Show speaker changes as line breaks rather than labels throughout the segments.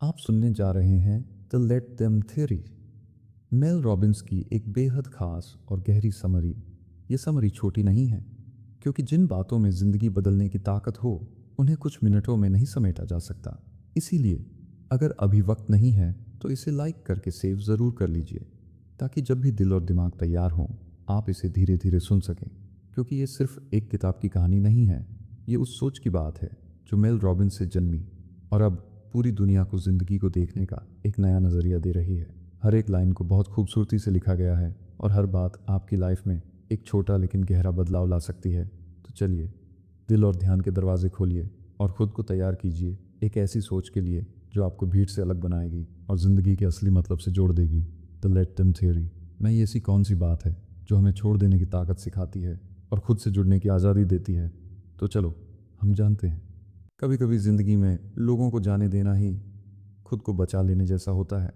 आप सुनने जा रहे हैं the let them theory, Mel Robbins की एक बेहद खास और गहरी समरी। ये समरी छोटी नहीं है, क्योंकि जिन बातों में ज़िंदगी बदलने की ताकत हो उन्हें कुछ मिनटों में नहीं समेटा जा सकता। इसीलिए अगर अभी वक्त नहीं है तो इसे लाइक करके सेव ज़रूर कर लीजिए, ताकि जब भी दिल और दिमाग तैयार हों आप इसे धीरे धीरे सुन सकें। क्योंकि ये सिर्फ एक किताब की कहानी नहीं है, ये उस सोच की बात है जो मेल रॉबिन्स से जन्मी और अब पूरी दुनिया को ज़िंदगी को देखने का एक नया नज़रिया दे रही है। हर एक लाइन को बहुत खूबसूरती से लिखा गया है और हर बात आपकी लाइफ में एक छोटा लेकिन गहरा बदलाव ला सकती है। तो चलिए, दिल और ध्यान के दरवाजे खोलिए और ख़ुद को तैयार कीजिए एक ऐसी सोच के लिए जो आपको भीड़ से अलग बनाएगी और ज़िंदगी के असली मतलब से जोड़ देगी। द लेट देम थ्योरी में ये ऐसी कौन सी बात है जो हमें छोड़ देने की ताकत सिखाती है और ख़ुद से जुड़ने की आज़ादी देती है। तो चलो हम जानते हैं। कभी कभी ज़िंदगी में लोगों को जाने देना ही खुद को बचा लेने जैसा होता है।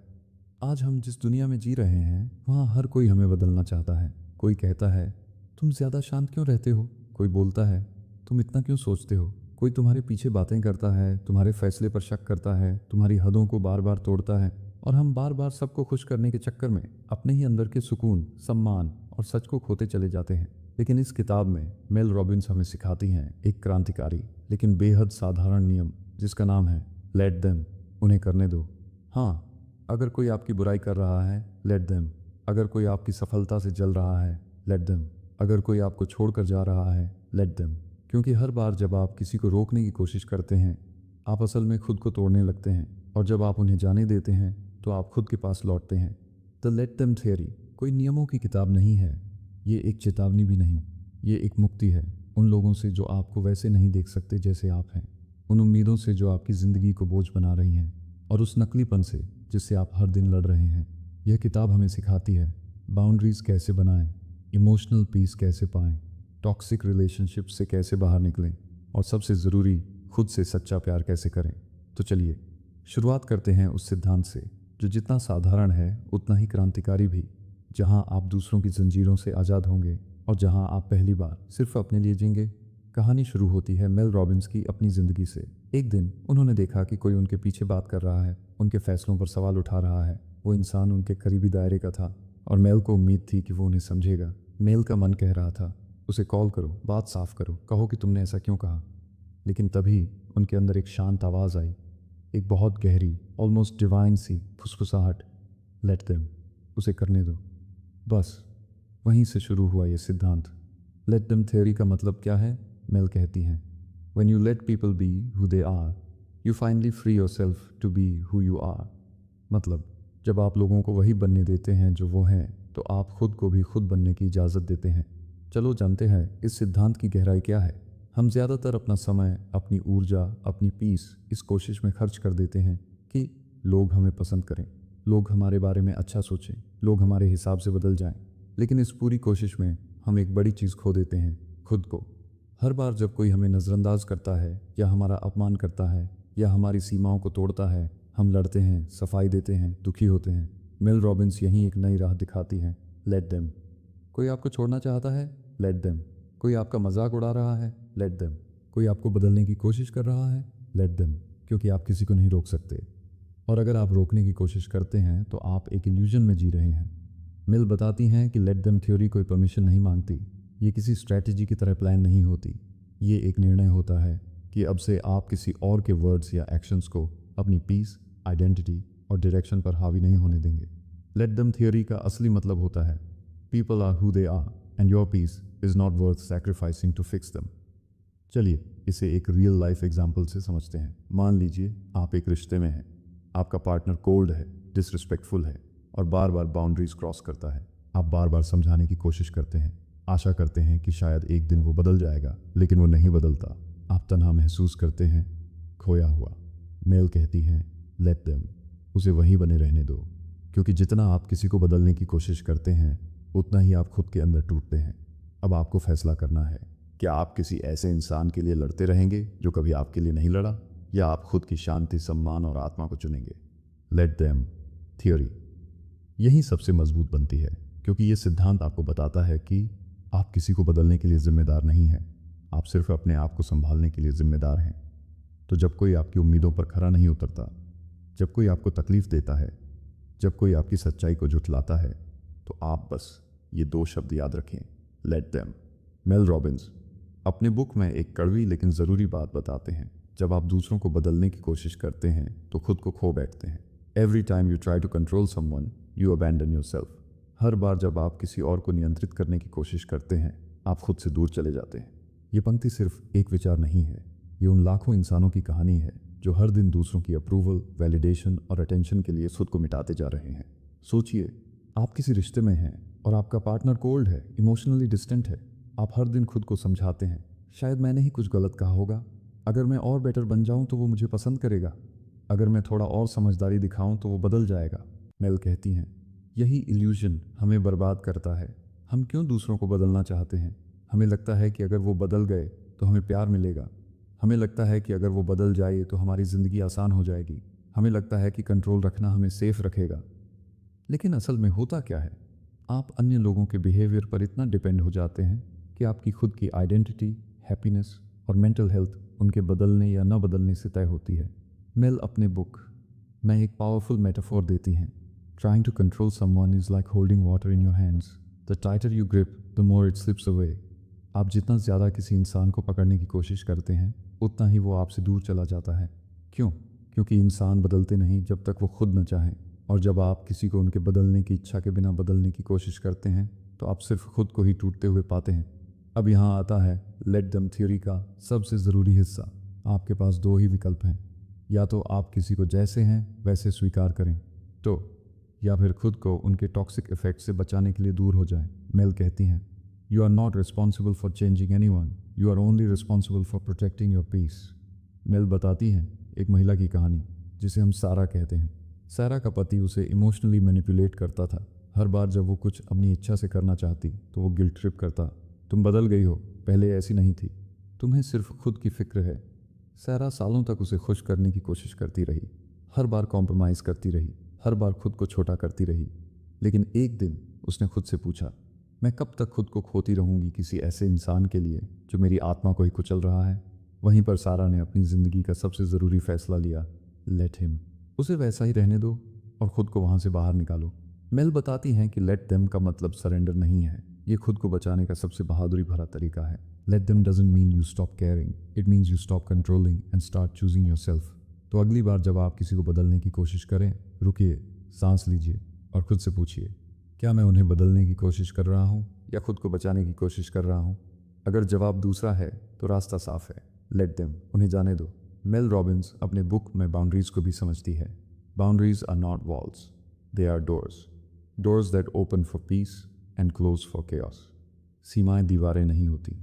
आज हम जिस दुनिया में जी रहे हैं वहाँ हर कोई हमें बदलना चाहता है। कोई कहता है तुम ज़्यादा शांत क्यों रहते हो, कोई बोलता है तुम इतना क्यों सोचते हो, कोई तुम्हारे पीछे बातें करता है, तुम्हारे फैसले पर शक करता है, तुम्हारी हदों को बार बार तोड़ता है। और हम बार बार सबको खुश करने के चक्कर में अपने ही अंदर के सुकून, सम्मान और सच को खोते चले जाते हैं। लेकिन इस किताब में मेल रॉबिन्स हमें सिखाती हैं एक क्रांतिकारी लेकिन बेहद साधारण नियम, जिसका नाम है लेट देम, उन्हें करने दो। हाँ, अगर कोई आपकी बुराई कर रहा है, लेट देम। अगर कोई आपकी सफलता से जल रहा है, लेट देम। अगर कोई आपको छोड़कर जा रहा है, लेट देम। क्योंकि हर बार जब आप किसी को रोकने की कोशिश करते हैं आप असल में खुद को तोड़ने लगते हैं, और जब आप उन्हें जाने देते हैं तो आप खुद के पास लौटते हैं। द लेट देम थियरी कोई नियमों की किताब नहीं है, ये एक चेतावनी भी नहीं, ये एक मुक्ति है उन लोगों से जो आपको वैसे नहीं देख सकते जैसे आप हैं, उन उम्मीदों से जो आपकी ज़िंदगी को बोझ बना रही हैं, और उस नकलीपन से जिससे आप हर दिन लड़ रहे हैं। यह किताब हमें सिखाती है बाउंड्रीज़ कैसे बनाएं, इमोशनल पीस कैसे पाएं, टॉक्सिक रिलेशनशिप से कैसे बाहर निकलें, और सबसे ज़रूरी खुद से सच्चा प्यार कैसे करें। तो चलिए शुरुआत करते हैं उस सिद्धांत से जो जितना साधारण है उतना ही क्रांतिकारी भी, जहां आप दूसरों की जंजीरों से आज़ाद होंगे और जहां आप पहली बार सिर्फ अपने लिए जीएंगे। कहानी शुरू होती है मेल रॉबिन्स की अपनी ज़िंदगी से। एक दिन उन्होंने देखा कि कोई उनके पीछे बात कर रहा है, उनके फैसलों पर सवाल उठा रहा है। वो इंसान उनके करीबी दायरे का था और मेल को उम्मीद थी कि वो उन्हें समझेगा। मेल का मन कह रहा था उसे कॉल करो, बात साफ करो, कहो कि तुमने ऐसा क्यों कहा। लेकिन तभी उनके अंदर एक शांत आवाज़ आई, एक बहुत गहरी, ऑलमोस्ट डिवाइन सी फुसफुसाहट। लेट देम, उसे करने दो। बस वहीं से शुरू हुआ ये सिद्धांत। लेट देम थ्योरी का मतलब क्या है? मेल कहती हैं, when you let people be who they are you finally free yourself to be who you are. मतलब जब आप लोगों को वही बनने देते हैं जो वो हैं, तो आप खुद को भी खुद बनने की इजाज़त देते हैं। चलो जानते हैं इस सिद्धांत की गहराई क्या है। हम ज़्यादातर अपना समय, अपनी ऊर्जा, अपनी पीस इस कोशिश में खर्च कर देते हैं कि लोग हमें पसंद करें, लोग हमारे बारे में अच्छा सोचें, लोग हमारे हिसाब से बदल जाएं। लेकिन इस पूरी कोशिश में हम एक बड़ी चीज़ खो देते हैं, खुद को। हर बार जब कोई हमें नज़रअंदाज करता है या हमारा अपमान करता है या हमारी सीमाओं को तोड़ता है, हम लड़ते हैं, सफाई देते हैं, दुखी होते हैं। मेल रॉबिन्स यहीं एक नई राह दिखाती हैं, लेट देम। कोई आपको छोड़ना चाहता है, लेट देम। कोई आपका मजाक उड़ा रहा है, लेट देम। कोई आपको बदलने की कोशिश कर रहा है, लेट देम। क्योंकि आप किसी को नहीं रोक सकते, और अगर आप रोकने की कोशिश करते हैं तो आप एक इल्यूजन में जी रहे हैं। मिल बताती हैं कि लेट देम थ्योरी कोई परमिशन नहीं मांगती, ये किसी स्ट्रैटेजी की तरह प्लान नहीं होती। ये एक निर्णय होता है कि अब से आप किसी और के वर्ड्स या एक्शंस को अपनी पीस, आइडेंटिटी और डायरेक्शन पर हावी नहीं होने देंगे। लेट देम थ्योरी का असली मतलब होता है people are who they are and your peace is not worth sacrificing to fix them. चलिए इसे एक रियल लाइफ एग्जाम्पल से समझते हैं। मान लीजिए आप एक रिश्ते में हैं, आपका पार्टनर कोल्ड है, डिसरिस्पेक्टफुल है और बार बार बाउंड्रीज क्रॉस करता है। आप बार बार समझाने की कोशिश करते हैं, आशा करते हैं कि शायद एक दिन वो बदल जाएगा, लेकिन वो नहीं बदलता। आप तन्हा महसूस करते हैं, खोया हुआ। मेल कहती हैं, लेट देम, उसे वहीं बने रहने दो। क्योंकि जितना आप किसी को बदलने की कोशिश करते हैं उतना ही आप खुद के अंदर टूटते हैं। अब आपको फैसला करना है, क्या आप किसी ऐसे इंसान के लिए लड़ते रहेंगे जो कभी आपके लिए नहीं लड़ा, या आप खुद की शांति, सम्मान और आत्मा को चुनेंगे। लेट देम थियोरी यही सबसे मजबूत बनती है, क्योंकि ये सिद्धांत आपको बताता है कि आप किसी को बदलने के लिए जिम्मेदार नहीं हैं, आप सिर्फ अपने आप को संभालने के लिए जिम्मेदार हैं। तो जब कोई आपकी उम्मीदों पर खरा नहीं उतरता, जब कोई आपको तकलीफ देता है, जब कोई आपकी सच्चाई को झुठलाता है, तो आप बस ये 2 शब्द याद रखें, लेट देम। मेल रॉबिन्स अपने बुक में एक कड़वी लेकिन ज़रूरी बात बताते हैं। जब आप दूसरों को बदलने की कोशिश करते हैं तो खुद को खो बैठते हैं। Every time you try to control someone you abandon yourself. हर बार जब आप किसी और को नियंत्रित करने की कोशिश करते हैं, आप खुद से दूर चले जाते हैं। ये पंक्ति सिर्फ एक विचार नहीं है, ये उन लाखों इंसानों की कहानी है जो हर दिन दूसरों की अप्रूवल, वैलिडेशन और अटेंशन के लिए खुद को मिटाते जा रहे हैं। सोचिए, आप किसी रिश्ते में हैं और आपका पार्टनर कोल्ड है, इमोशनली डिस्टेंट है। आप हर दिन खुद को समझाते हैं, शायद मैंने ही कुछ गलत कहा होगा, अगर मैं और बेटर बन जाऊं तो वो मुझे पसंद करेगा, अगर मैं थोड़ा और समझदारी दिखाऊं तो वो बदल जाएगा। मेल कहती हैं, यही इल्यूजन हमें बर्बाद करता है। हम क्यों दूसरों को बदलना चाहते हैं? हमें लगता है कि अगर वो बदल गए तो हमें प्यार मिलेगा। हमें लगता है कि अगर वो बदल जाए तो हमारी ज़िंदगी आसान हो जाएगी। हमें लगता है कि कंट्रोल रखना हमें सेफ रखेगा। लेकिन असल में होता क्या है? आप अन्य लोगों के बिहेवियर पर इतना डिपेंड हो जाते हैं कि आपकी खुद की आइडेंटिटी, हैप्पीनेस और मेंटल हेल्थ उनके बदलने या न बदलने से तय होती है। मेल अपने बुक में एक पावरफुल मेटाफोर देती हैं। Trying to control someone is like holding water in your hands. The tighter you grip the more it slips away. आप जितना ज़्यादा किसी इंसान को पकड़ने की कोशिश करते हैं, उतना ही वो आपसे दूर चला जाता है। क्यों? क्योंकि इंसान बदलते नहीं जब तक वो खुद न चाहें, और जब आप किसी को उनके बदलने की इच्छा के बिना बदलने की कोशिश करते हैं तो आप सिर्फ खुद को ही टूटते हुए पाते हैं। अब यहाँ आता है लेट देम थ्योरी का सबसे ज़रूरी हिस्सा। आपके पास 2 ही विकल्प हैं, या तो आप किसी को जैसे हैं वैसे स्वीकार करें, तो या फिर खुद को उनके टॉक्सिक इफेक्ट से बचाने के लिए दूर हो जाएं। मेल कहती हैं, you are not responsible for changing anyone, you are only responsible for protecting your peace. Mel बताती हैं एक महिला की कहानी जिसे हम सारा कहते हैं। सारा का पति उसे इमोशनली मैनिपुलेट करता था। हर बार जब वो कुछ अपनी इच्छा से करना चाहती तो वो गिल्ट ट्रिप करता, तुम बदल गई हो, पहले ऐसी नहीं थी, तुम्हें सिर्फ खुद की फिक्र है। सारा सालों तक उसे खुश करने की कोशिश करती रही, हर बार कॉम्प्रोमाइज़ करती रही, हर बार खुद को छोटा करती रही। लेकिन एक दिन उसने खुद से पूछा, मैं कब तक खुद को खोती रहूंगी किसी ऐसे इंसान के लिए जो मेरी आत्मा को ही कुचल रहा है? वहीं पर सारा ने अपनी ज़िंदगी का सबसे ज़रूरी फैसला लिया, लेट हिम। उसे वैसा ही रहने दो और ख़ुद को वहाँ से बाहर निकालो। मेल बताती हैं कि लेट देम का मतलब सरेंडर नहीं है, ये खुद को बचाने का सबसे बहादुरी भरा तरीका है। Let them doesn't mean you stop caring, it means you stop controlling and start choosing yourself. तो अगली बार जब आप किसी को बदलने की कोशिश करें, रुकिए, सांस लीजिए और खुद से पूछिए, क्या मैं उन्हें बदलने की कोशिश कर रहा हूँ या खुद को बचाने की कोशिश कर रहा हूँ? अगर जवाब दूसरा है तो रास्ता साफ है, लेट देम, उन्हें जाने दो। मेल रॉबिन्स अपने बुक में बाउंड्रीज को भी समझती है। Boundaries are not walls, they are doors, doors that open for peace and close for chaos. सीमाएं दीवारें नहीं होती,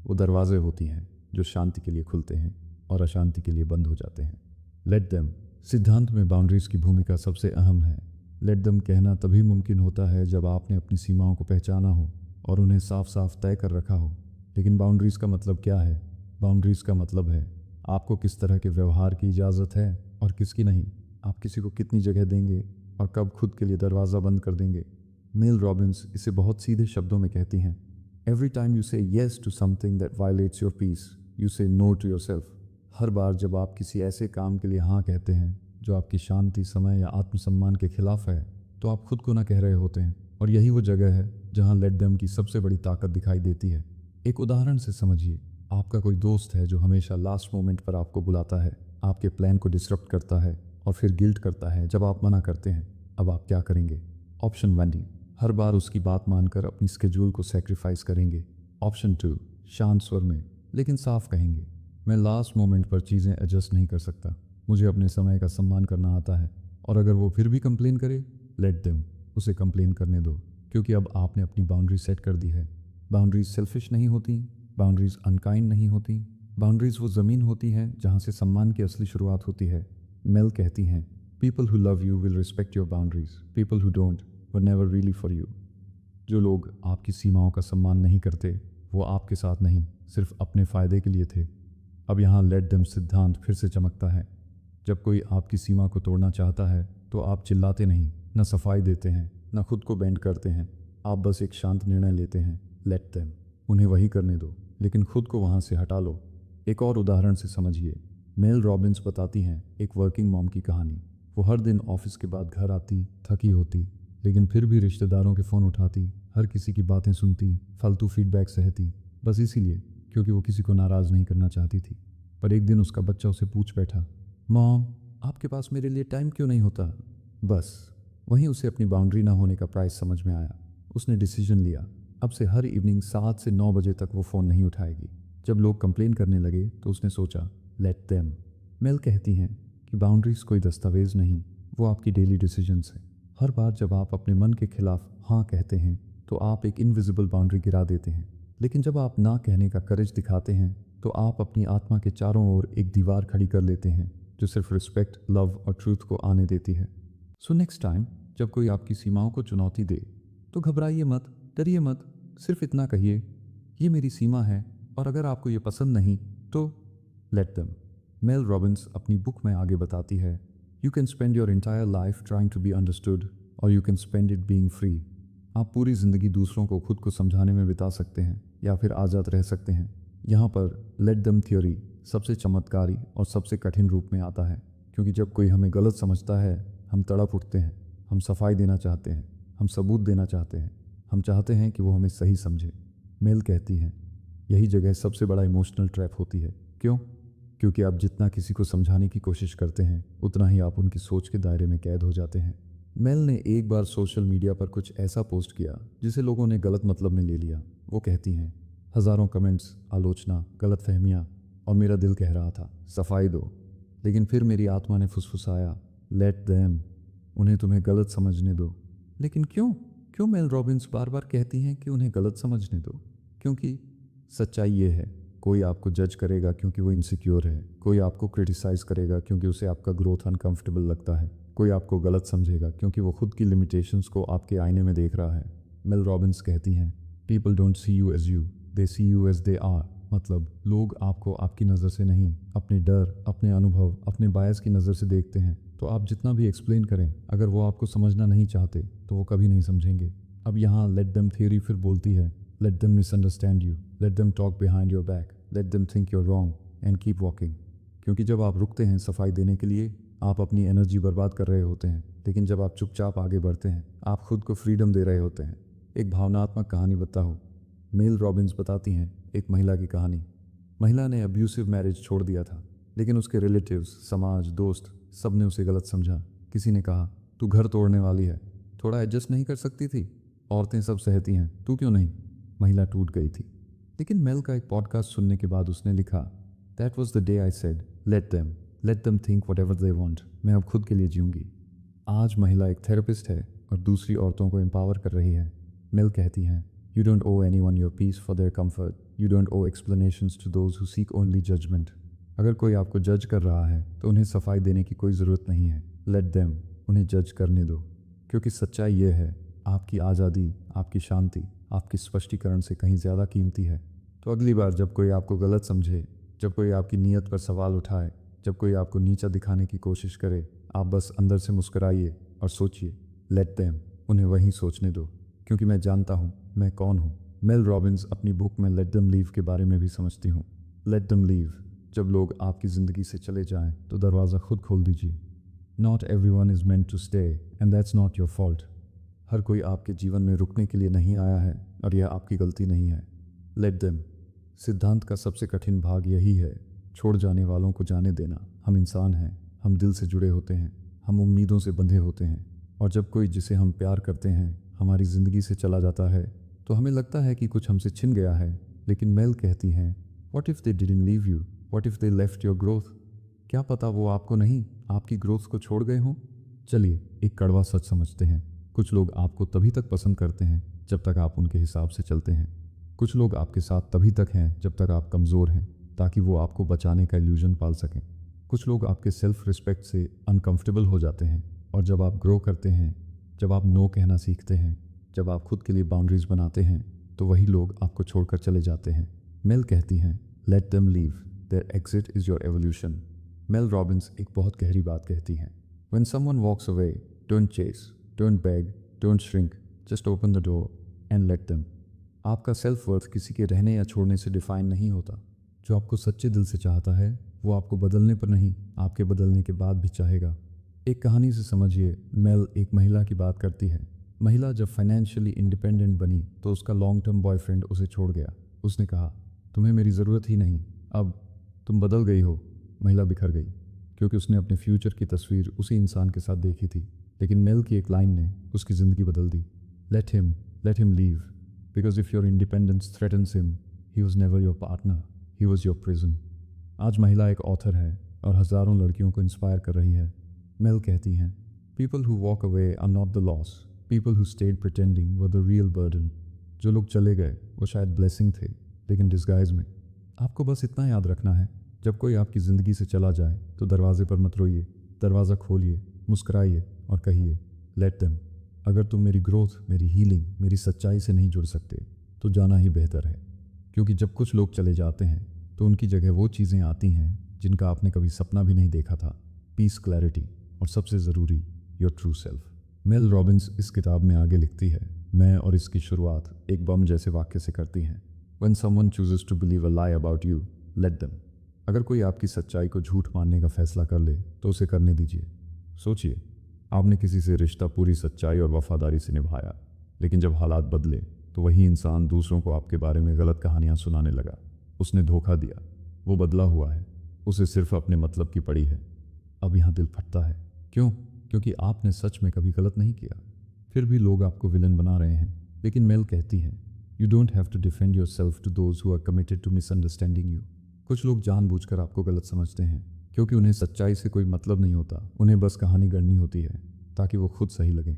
वो दरवाजे होती हैं जो शांति के लिए खुलते हैं और अशांति के लिए बंद हो जाते हैं। लेट देम सिद्धांत में बाउंड्रीज की भूमिका सबसे अहम है। लेट देम कहना तभी मुमकिन होता है जब आपने अपनी सीमाओं को पहचाना हो और उन्हें साफ साफ तय कर रखा हो। लेकिन बाउंड्रीज का मतलब क्या है? बाउंड्रीज का मतलब है आपको किस तरह के व्यवहार की इजाज़त है और किसकी नहीं। आप किसी को कितनी जगह देंगे और कब खुद के लिए दरवाज़ा बंद कर देंगे। मेल रॉबिन्स इसे बहुत सीधे शब्दों में कहती हैं, every time you say yes to something that violates your peace, you say no to yourself. हर बार जब आप किसी ऐसे काम के लिए हाँ कहते हैं जो आपकी शांति, समय या आत्मसम्मान के खिलाफ है, तो आप खुद को ना कह रहे होते हैं। और यही वो जगह है जहाँ लेट देम की सबसे बड़ी ताकत दिखाई देती है। एक उदाहरण से समझिए, आपका कोई दोस्त है जो हमेशा लास्ट मोमेंट पर आपको बुलाता है, आपके प्लान को डिसरप्ट करता है और फिर गिल्ट करता है जब आप मना करते हैं। अब आप क्या करेंगे? ऑप्शन 1, हर बार उसकी बात मानकर अपनी स्केड्यूल को सेक्रीफाइस करेंगे। ऑप्शन 2, शांत स्वर में लेकिन साफ कहेंगे, मैं लास्ट मोमेंट पर चीज़ें एडजस्ट नहीं कर सकता, मुझे अपने समय का सम्मान करना आता है। और अगर वो फिर भी कंप्लेन करे, लेट देम, उसे कंप्लेन करने दो, क्योंकि अब आपने अपनी बाउंड्री सेट कर दी है। बाउंड्रीज सेल्फिश नहीं होती, बाउंड्रीज अनकाइंड नहीं होती, बाउंड्रीज वो ज़मीन होती है जहाँ से सम्मान की असली शुरुआत होती है। मेल कहती हैं, people who love you will respect your boundaries, people who don't were never really for you. जो लोग आपकी सीमाओं का सम्मान नहीं करते, वो आपके साथ नहीं, सिर्फ अपने फ़ायदे के लिए थे। अब यहाँ लेट देम सिद्धांत फिर से चमकता है। जब कोई आपकी सीमा को तोड़ना चाहता है तो आप चिल्लाते नहीं, न सफाई देते हैं, न खुद को बेंड करते हैं, आप बस एक शांत निर्णय लेते हैं, लेट देम, उन्हें वही करने दो, लेकिन खुद को वहाँ से हटा लो। एक और उदाहरण से समझिए, मेल रॉबिन्स बताती हैं एक वर्किंग मॉम की कहानी। वो हर दिन ऑफिस के बाद घर आती, थकी होती, लेकिन फिर भी रिश्तेदारों के फ़ोन उठाती, हर किसी की बातें सुनती, फालतू फीडबैक सहती, बस इसीलिए क्योंकि वो किसी को नाराज़ नहीं करना चाहती थी। पर एक दिन उसका बच्चा उसे पूछ बैठा, मॉम, आपके पास मेरे लिए टाइम क्यों नहीं होता? बस वहीं उसे अपनी बाउंड्री ना होने का प्राइस समझ में आया। उसने डिसीजन लिया, अब से हर इवनिंग 7 से 9 बजे तक वो फ़ोन नहीं उठाएगी। जब लोग कंप्लेन करने लगे तो उसने सोचा, लेट देम। मेल कहती हैं कि बाउंड्रीज कोई दस्तावेज नहीं, वो आपकी डेली डिसीजंस है। हर बार जब आप अपने मन के खिलाफ हाँ कहते हैं तो आप एक इनविजिबल बाउंड्री गिरा देते हैं, लेकिन जब आप ना कहने का करेज दिखाते हैं तो आप अपनी आत्मा के चारों ओर एक दीवार खड़ी कर लेते हैं जो सिर्फ रिस्पेक्ट, लव और ट्रूथ को आने देती है। सो नेक्स्ट टाइम जब कोई आपकी सीमाओं को चुनौती दे तो घबराइए मत, डरिए मत, सिर्फ इतना कहिए, ये मेरी सीमा है और अगर आपको ये पसंद नहीं तो लेट देम। मेल रॉबिन्स अपनी बुक में आगे बताती है, you can spend your entire life trying to be understood और you can spend it being free. आप पूरी ज़िंदगी दूसरों को खुद को समझाने में बिता सकते हैं या फिर आज़ाद रह सकते हैं। यहाँ पर लेट देम थ्योरी सबसे चमत्कारी और सबसे कठिन रूप में आता है, क्योंकि जब कोई हमें गलत समझता है हम तड़प उठते हैं, हम सफाई देना चाहते हैं, हम सबूत देना चाहते हैं, हम चाहते हैं कि वो हमें सही समझे। मेल कहती हैं यही जगह सबसे बड़ा इमोशनल ट्रैप होती है। क्यों? क्योंकि आप जितना किसी को समझाने की कोशिश करते हैं उतना ही आप उनकी सोच के दायरे में कैद हो जाते हैं। मेल ने एक बार सोशल मीडिया पर कुछ ऐसा पोस्ट किया जिसे लोगों ने गलत मतलब में ले लिया। वो कहती हैं, हज़ारों कमेंट्स, आलोचना, गलत फहमियाँ और मेरा दिल कह रहा था सफाई दो, लेकिन फिर मेरी आत्मा ने फुसफुसाया, लेट देम, उन्हें तुम्हें गलत समझने दो। लेकिन क्यों क्यों मेल रॉबिन्स बार बार कहती हैं कि उन्हें गलत समझने दो? क्योंकि सच्चाई ये है, कोई आपको जज करेगा क्योंकि वो इनसिक्योर है, कोई आपको क्रिटिसाइज़ करेगा क्योंकि उसे आपका ग्रोथ अनकंफर्टेबल लगता है, कोई आपको गलत समझेगा क्योंकि वो खुद की लिमिटेशंस को आपके आईने में देख रहा है। मेल रॉबिन्स कहती हैं, people don't see you as you, they see you as they are. मतलब लोग आपको आपकी नज़र से नहीं, अपने डर, अपने अनुभव, अपने बायस की नज़र से देखते हैं। तो आप जितना भी एक्सप्लेन करें, अगर वो आपको समझना नहीं चाहते तो वो कभी नहीं समझेंगे। अब यहाँ लेट देम थ्योरी फिर बोलती है, let them misunderstand you, let them talk behind your back, let them think you're wrong and keep walking. क्योंकि जब आप रुकते हैं सफाई देने के लिए, आप अपनी एनर्जी बर्बाद कर रहे होते हैं, लेकिन जब आप चुपचाप आगे बढ़ते हैं आप खुद को फ्रीडम दे रहे होते हैं। एक भावनात्मक कहानी बताऊँ। मेल रॉबिन्स बताती हैं एक महिला की कहानी। महिला ने अब्यूसिव मैरिज छोड़ दिया था, लेकिन उसके रिलेटिव्स, समाज, दोस्त सब ने उसे गलत समझा। किसी ने कहा, तू घर तोड़ने वाली है, थोड़ा एडजस्ट नहीं कर सकती थी? औरतें सब सहती हैं, तू क्यों नहीं? महिला टूट गई थी। लेकिन मेल का एक पॉडकास्ट सुनने के बाद उसने लिखा, that was the day I said let them think what ever they want, मैं अब खुद के लिए जीऊँगी। आज महिला एक थेरेपिस्ट है और दूसरी औरतों को एम्पावर कर रही है। मेल कहती हैं, you don't owe anyone your peace for their comfort, you don't owe explanations to those who seek only judgment. अगर कोई आपको जज कर रहा है तो उन्हें सफाई देने की कोई ज़रूरत नहीं है। लेट देम, उन्हें जज करने दो, क्योंकि सच्चाई ये है, आपकी आज़ादी, आपकी शांति, आपकी स्पष्टीकरण से कहीं ज़्यादा कीमती है। तो अगली बार जब कोई आपको गलत समझे, जब कोई आपकी नीयत पर सवाल उठाए, जब कोई आपको नीचा दिखाने की कोशिश करे, आप बस अंदर से मुस्कराइए और सोचिए, लेट देम, उन्हें वहीं सोचने दो, क्योंकि मैं जानता हूँ मैं कौन हूँ। मेल रॉबिन्स अपनी बुक में लेट देम लीव के बारे में भी समझती हूँ। लेट देम लीव, जब लोग आपकी ज़िंदगी से चले जाएं तो दरवाज़ा खुद खोल दीजिए। Not everyone is meant to stay and that's not your fault. हर कोई आपके जीवन में रुकने के लिए नहीं आया है और यह आपकी गलती नहीं है। लेट देम सिद्धांत का सबसे कठिन भाग यही है, छोड़ जाने वालों को जाने देना। हम इंसान हैं, हम दिल से जुड़े होते हैं, हम उम्मीदों से बंधे होते हैं, और जब कोई जिसे हम प्यार करते हैं हमारी ज़िंदगी से चला जाता है तो हमें लगता है कि कुछ हमसे छिन गया है। लेकिन मेल कहती हैं, what if they didn't leave you, what if they left your growth. क्या पता वो आपको नहीं, आपकी ग्रोथ को छोड़ गए हों। चलिए एक कड़वा सच समझते हैं, कुछ लोग आपको तभी तक पसंद करते हैं जब तक आप उनके हिसाब से चलते हैं। कुछ लोग आपके साथ तभी तक हैं जब तक आप कमज़ोर हैं, ताकि वो आपको बचाने का इल्यूजन पाल सकें। कुछ लोग आपके सेल्फ रिस्पेक्ट से अनकंफर्टेबल हो जाते हैं, और जब आप ग्रो करते हैं, जब आप नो कहना सीखते हैं, जब आप खुद के लिए बाउंड्रीज बनाते हैं, तो वही लोग आपको छोड़कर चले जाते हैं। मेल कहती हैं, let them leave, their exit is your evolution. Mel Robbins एक बहुत गहरी बात कहती हैं, when someone walks away, don't chase, don't beg, don't shrink, just open the door and let them. आपका सेल्फ वर्थ किसी के रहने या छोड़ने से डिफाइन नहीं होता। जो आपको सच्चे दिल से चाहता है वो आपको बदलने पर नहीं, आपके बदलने के बाद भी चाहेगा। एक कहानी से समझिए, मेल एक महिला की बात करती है। महिला जब फाइनेंशियली इंडिपेंडेंट बनी तो उसका लॉन्ग टर्म बॉयफ्रेंड उसे छोड़ गया। उसने कहा, तुम्हें मेरी ज़रूरत ही नहीं, अब तुम बदल गई हो। महिला बिखर गई क्योंकि उसने अपने फ्यूचर की तस्वीर उसी इंसान के साथ देखी थी। लेकिन मेल की एक लाइन ने उसकी ज़िंदगी बदल दी। Let him leave, because if your independence threatens him, he was never your partner, he was your prison. आज महिला एक ऑथर है और हज़ारों लड़कियों को इंस्पायर कर रही है। मेल कहती हैं, people who walk away are not the loss, people who stayed pretending were the real burden. जो लोग चले गए वो शायद ब्लेसिंग थे, लेकिन डिस्गाइज में। आपको बस इतना याद रखना है, जब कोई आपकी ज़िंदगी से चला जाए तो दरवाजे पर मत रोइए, दरवाज़ा खोलिए, मुस्कुराइए और कहिए, लेट देम। अगर तुम मेरी ग्रोथ, मेरी हीलिंग, मेरी सच्चाई से नहीं जुड़ सकते तो जाना ही बेहतर है। क्योंकि जब कुछ लोग चले जाते हैं तो उनकी जगह वो चीज़ें आती हैं जिनका आपने कभी सपना भी नहीं देखा था। पीस, क्लैरिटी और सबसे ज़रूरी, your true self. Mel Robbins इस किताब में आगे लिखती है, मैं और इसकी शुरुआत एक बम जैसे वाक्य से करती हैं। When someone chooses to believe a lie about you, let them। अगर कोई आपकी सच्चाई को झूठ मानने का फैसला कर ले तो उसे करने दीजिए। सोचिए, आपने किसी से रिश्ता पूरी सच्चाई और वफादारी से निभाया, लेकिन जब हालात बदले तो वही इंसान दूसरों को आपके बारे में गलत कहानियां सुनाने लगा। उसने धोखा दिया, वो बदला हुआ है, उसे सिर्फ अपने मतलब की पड़ी है। अब यहाँ दिल फटता है। क्यों? क्योंकि आपने सच में कभी गलत नहीं किया, फिर भी लोग आपको विलन बना रहे हैं। लेकिन मेल कहती है, you don't have to defend yourself to those who are committed to misunderstanding you. कुछ लोग जानबूझकर आपको गलत समझते हैं क्योंकि उन्हें सच्चाई से कोई मतलब नहीं होता, उन्हें बस कहानी गढ़नी होती है ताकि वो खुद सही लगे।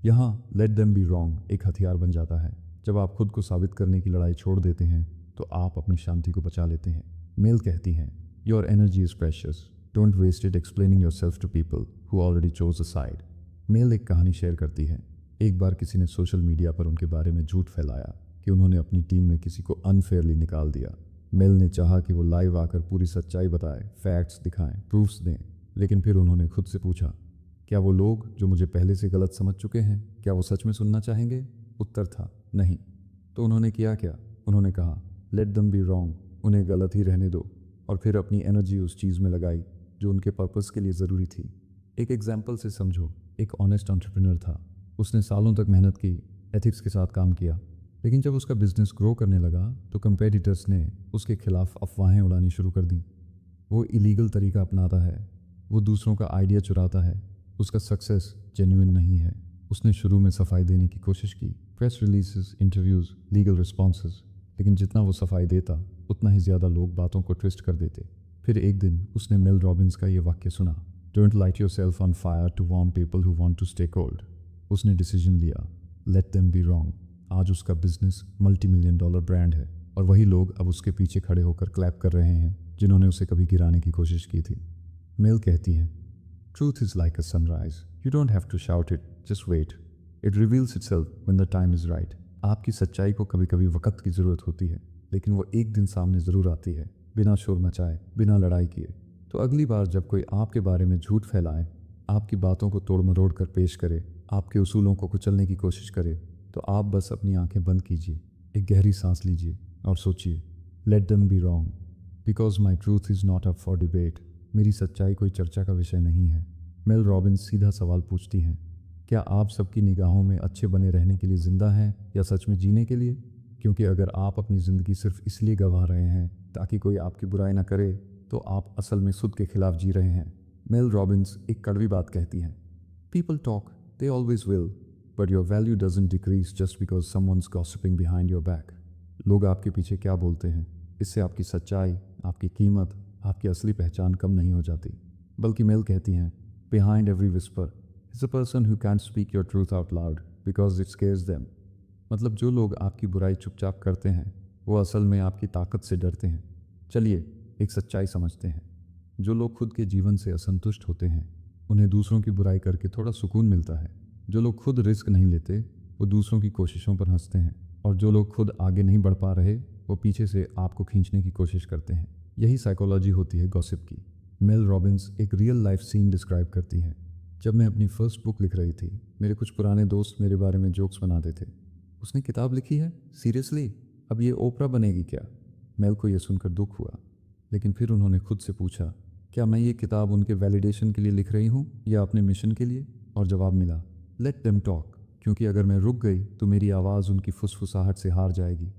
यहाँ लेट देम बी रॉन्ग एक हथियार बन जाता है। जब आप खुद को साबित करने की लड़ाई छोड़ देते हैं तो आप अपनी शांति को बचा लेते हैं। मेल कहती हैं, your energy is precious, don't waste it explaining yourself to people who already chose a side. Mel एक कहानी शेयर करती है। एक बार किसी ने सोशल मीडिया पर उनके बारे में झूठ फैलाया कि उन्होंने अपनी टीम में किसी को अनफेयरली निकाल दिया। मेल ने चाहा कि वो लाइव आकर पूरी सच्चाई बताए, फैक्ट्स दिखाएं, प्रूफ्स दें, लेकिन फिर उन्होंने खुद से पूछा, क्या वो लोग जो मुझे पहले से गलत समझ चुके हैं, क्या वो सच में सुनना चाहेंगे? उत्तर था नहीं। तो उन्होंने किया क्या? उन्होंने कहा, लेट देम बी रॉन्ग, उन्हें गलत ही रहने दो, और फिर अपनी एनर्जी उस चीज़ में लगाई जो उनके पर्पस के लिए ज़रूरी थी। एक एग्जाम्पल से समझो, एक ऑनेस्ट एंटरप्रेन्योर था। उसने सालों तक मेहनत की, एथिक्स के साथ काम किया, लेकिन जब उसका बिजनेस ग्रो करने लगा तो कंपेटिटर्स ने उसके खिलाफ अफवाहें उड़ानी शुरू कर दी। वो इलीगल तरीका अपनाता है, वो दूसरों का आइडिया चुराता है, उसका सक्सेस जेन्युइन नहीं है। उसने शुरू में सफाई देने की कोशिश की, press releases, interviews, legal responses, लेकिन जितना वो सफाई देता उतना ही ज़्यादा लोग बातों को ट्विस्ट कर देते। फिर एक दिन उसने मेल रॉबिन्स का ये वाक्य सुना, don't light yourself on fire to warm people who want to stay cold. उसने डिसीजन लिया, लेट देम बी रॉन्ग। आज उसका बिजनेस $multi-million ब्रांड है और वही लोग अब उसके पीछे खड़े होकर क्लैप कर रहे हैं जिन्होंने उसे कभी गिराने की कोशिश की थी। मेल कहती है, truth is like a sunrise, you don't have to shout it, just wait, it reveals itself when the time is right. आपकी सच्चाई को कभी कभी वक्त की ज़रूरत होती है, लेकिन वो एक दिन सामने ज़रूर आती है, बिना शोर मचाए, बिना लड़ाई किए। तो अगली बार जब कोई आपके बारे में झूठ फैलाए, आपकी बातों को तोड़ मरोड़ कर पेश करे, आपके उसूलों को कुचलने की कोशिश करे, तो आप बस अपनी आंखें बंद कीजिए, एक गहरी सांस लीजिए और सोचिए, late them be wrong, because my truth is not up for debate. मेरी सच्चाई कोई चर्चा का विषय नहीं है। मेल रॉबिन्स सीधा सवाल पूछती हैं, क्या आप सबकी निगाहों में अच्छे बने रहने के लिए ज़िंदा हैं या सच में जीने के लिए? क्योंकि अगर आप अपनी ज़िंदगी सिर्फ इसलिए गंवा रहे हैं ताकि कोई आपकी बुराई ना करे, तो आप असल में खुद के खिलाफ जी रहे हैं। मेल रॉबिन्स एक कड़वी बात कहती हैं, people talk, they always will, but your value doesn't decrease just because someone's gossiping behind your back. लोग आपके पीछे क्या बोलते हैं, इससे आपकी सच्चाई, आपकी कीमत, आपकी असली पहचान कम नहीं हो जाती। बल्कि मेल कहती हैं, behind every whisper is a person who can't speak your truth out loud because it scares them. मतलब जो लोग आपकी बुराई चुपचाप करते हैं वो असल में आपकी ताकत से डरते हैं। चलिए एक सच्चाई समझते हैं। जो लोग खुद के जीवन से असंतुष्ट होते हैं उन्हें दूसरों की बुराई करके थोड़ा सुकून मिलता है। जो लोग खुद रिस्क नहीं लेते वो दूसरों की कोशिशों पर हंसते हैं, और जो लोग खुद आगे नहीं बढ़ पा रहे वो पीछे से आपको खींचने की कोशिश करते हैं। यही साइकोलॉजी होती है गॉसिप की। मेल रॉबिन्स एक रियल लाइफ सीन डिस्क्राइब करती हैं। जब मैं अपनी फर्स्ट बुक लिख रही थी, मेरे कुछ पुराने दोस्त मेरे बारे में जोक्स बनाते थे, उसने किताब लिखी है, सीरियसली, अब ये ओपरा बनेगी क्या? मेल को ये सुनकर दुख हुआ, लेकिन फिर उन्होंने खुद से पूछा, क्या मैं ये किताब उनके वैलिडेशन के लिए लिख रही हूँ या अपने मिशन के लिए? और जवाब मिला, लेट देम टॉक, क्योंकि अगर मैं रुक गई तो मेरी आवाज़ उनकी फुसफुसाहट से हार जाएगी।